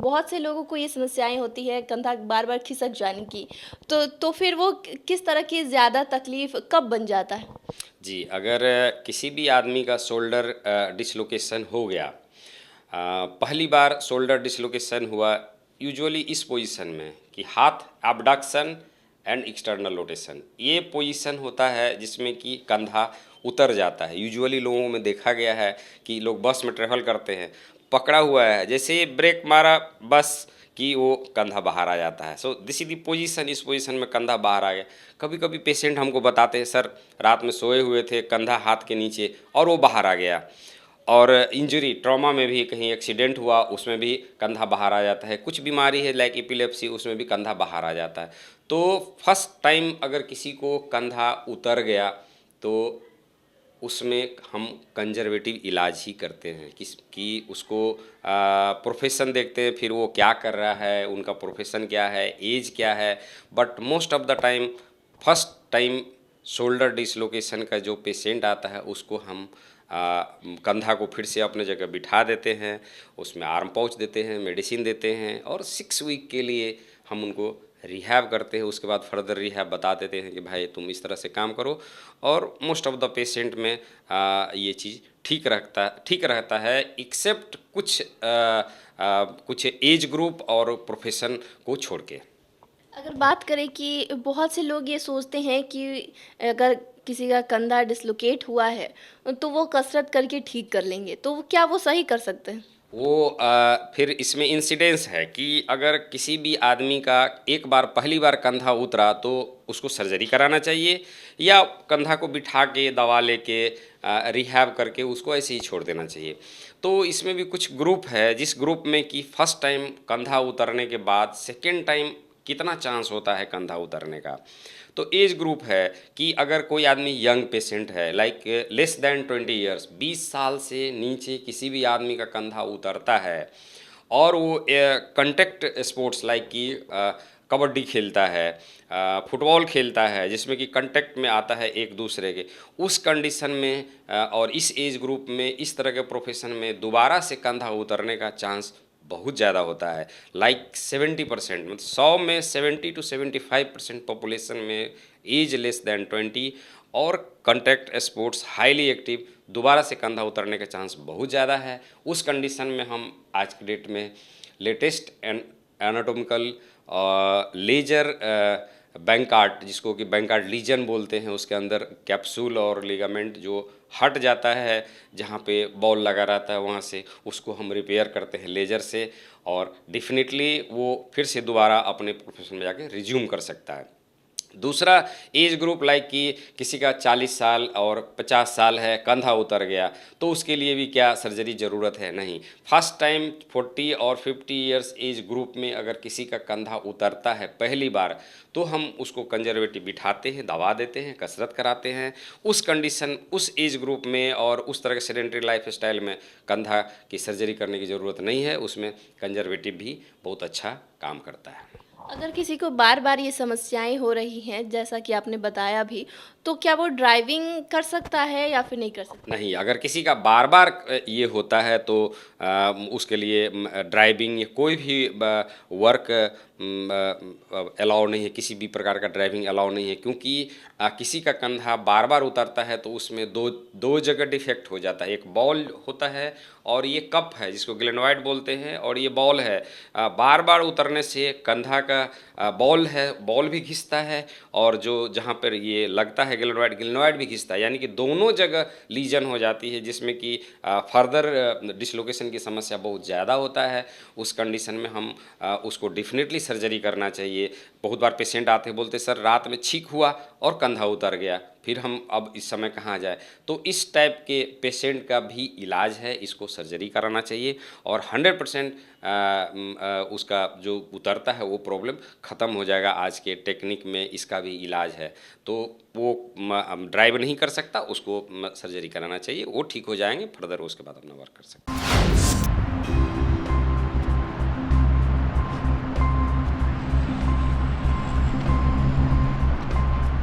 बहुत से लोगों को ये समस्याएँ होती है कंधा बार-बार खिसक जाने की। तो फिर वो किस तरह की ज़्यादा तकलीफ़ कब बन जाता है? जी, अगर किसी भी आदमी का शोल्डर डिस्लोकेशन हो गया, पहली बार शोल्डर डिस्लोकेशन हुआ यूजुअली इस पोजीशन में कि हाथ abduction एंड एक्सटर्नल रोटेशन, ये पोजीशन होता है जिसमें कि कंधा उतर जाता है। यूजुअली लोगों में देखा गया है कि लोग बस में ट्रैवल करते हैं, पकड़ा हुआ है, जैसे ही ब्रेक मारा बस कि वो कंधा बाहर आ जाता है। So this is the position, इस पोजीशन में कंधा बाहर आ गया। कभी कभी पेशेंट हमको बताते हैं सर रात में सोए हुए थे, कंधा हाथ के नीचे और वो बाहर आ गया। और इंजरी ट्रॉमा में भी कहीं एक्सीडेंट हुआ, उसमें भी कंधा बाहर आ जाता है। कुछ बीमारी है लाइक एपिलेप्सी, उसमें भी कंधा बाहर आ जाता है। तो फर्स्ट टाइम अगर किसी को कंधा उतर गया तो उसमें हम कंजर्वेटिव इलाज ही करते हैं कि उसको प्रोफेशन देखते हैं, फिर वो क्या कर रहा है, उनका प्रोफेशन क्या है, एज क्या है। But most of the time first time shoulder dislocation का जो पेशेंट आता है उसको हम कंधा को फिर से अपने जगह बिठा देते हैं, उसमें आर्म पाउच देते हैं, मेडिसिन देते हैं और 6 वीक के लिए हम उनको रिहैब करते हैं। उसके बाद फर्दर रिहैब बता देते हैं कि भाई तुम इस तरह से काम करो। और मोस्ट ऑफ द पेशेंट में ये चीज़ ठीक रहता है, एक्सेप्ट कुछ एज ग्रुप और प्रोफेशन को छोड़ के। अगर बात करें कि बहुत से लोग ये सोचते हैं कि अगर किसी का कंधा डिस्लोकेट हुआ है, तो वो कसरत करके ठीक कर लेंगे, तो क्या वो सही कर सकते हैं? वो फिर इसमें इंसिडेंस है कि अगर किसी भी आदमी का एक बार पहली बार कंधा उतरा तो उसको सर्जरी कराना चाहिए, या कंधा को बिठा के दवा लेके रिहैब करके उसको ऐसे ही छोड़ देना चाहिए। तो इसमें भी कुछ ग्रुप है जिस ग्रुप में कि फर्स्ट टाइम कंधा उतरने के बाद सेकेंड टाइम कितना चांस होता है कंधा उतरने का। तो एज ग्रुप है कि अगर कोई आदमी यंग पेशेंट है लाइक लेस देन 20 ईयर्स, 20 साल से नीचे किसी भी आदमी का कंधा उतरता है और वो कंटेक्ट स्पोर्ट्स लाइक कि कबड्डी खेलता है, फुटबॉल खेलता है जिसमें कि कांटेक्ट में आता है एक दूसरे के, उस कंडीशन में और इस एज ग्रुप में इस तरह के प्रोफेशन में दोबारा से कंधा उतरने का चांस बहुत ज़्यादा होता है। लाइक 70%, मतलब 100 में 70 to 75% पॉपुलेशन में एज लेस दैन 20 और कॉन्टैक्ट स्पोर्ट्स हाईली एक्टिव, दोबारा से कंधा उतरने का चांस बहुत ज़्यादा है। उस कंडीशन में हम आज की डेट में लेटेस्ट एनाटोमिकल लेजर बैंकार्ड, जिसको कि बैंकार्ड लीजन बोलते हैं, उसके अंदर कैप्सूल और लिगामेंट जो हट जाता है, जहाँ पे बॉल लगा रहता है वहाँ से, उसको हम रिपेयर करते हैं लेज़र से और डेफिनेटली वो फिर से दोबारा अपने प्रोफेशन में जाके रिज्यूम कर सकता है। दूसरा एज ग्रुप लाइक कि किसी का 40 साल और 50 साल है, कंधा उतर गया, तो उसके लिए भी क्या सर्जरी ज़रूरत है? नहीं। फर्स्ट टाइम 40 और 50 ईयर्स एज ग्रुप में अगर किसी का कंधा उतरता है पहली बार, तो हम उसको कंजर्वेटिव बिठाते हैं, दवा देते हैं, कसरत कराते हैं। उस कंडीशन, उस एज ग्रुप में और उस तरह के सेडेंटरी लाइफ स्टाइल में कंधा की सर्जरी करने की ज़रूरत नहीं है, उसमें कंजर्वेटिव भी बहुत अच्छा काम करता है। अगर किसी को बार-बार ये समस्याएँ हो रही हैं, जैसा कि आपने बताया भी, तो क्या वो ड्राइविंग कर सकता है या फिर नहीं कर सकता? नहीं, अगर किसी का बार-बार ये होता है तो उसके लिए ड्राइविंग या कोई भी वर्क अलाउ नहीं है, किसी भी प्रकार का ड्राइविंग अलाउ नहीं है, क्योंकि किसी का कंधा बार-बार उतरता है तो उसमें दो जगह डिफेक्ट हो जाता है। एक बॉल होता है और ये कप है जिसको ग्लेनोइड बोलते हैं, और ये बॉल है। बार-बार उतरने से कंधा का बॉल है, बॉल भी घिसता है, और जो जहाँ पर ये लगता है ग्लेनोइड भी घिसता है, यानी कि दोनों जगह लीजन हो जाती है, जिसमें कि फर्दर डिसलोकेशन की समस्या बहुत ज़्यादा होता है। उस कंडीशन में हम उसको डेफिनेटली सर्जरी करना चाहिए। बहुत बार पेशेंट आते हैं, बोलते सर रात में छींक हुआ और कंधा उतर गया, फिर हम अब इस समय कहाँ जाए? तो इस टाइप के पेशेंट का भी इलाज है, इसको सर्जरी कराना चाहिए और 100% उसका जो उतरता है वो प्रॉब्लम ख़त्म हो जाएगा। आज के टेक्निक में इसका भी इलाज है। तो वो ड्राइव नहीं कर सकता, उसको सर्जरी कराना चाहिए, वो ठीक हो जाएंगे, फर्दर उसके बाद अपना वर्क कर सकते हैं।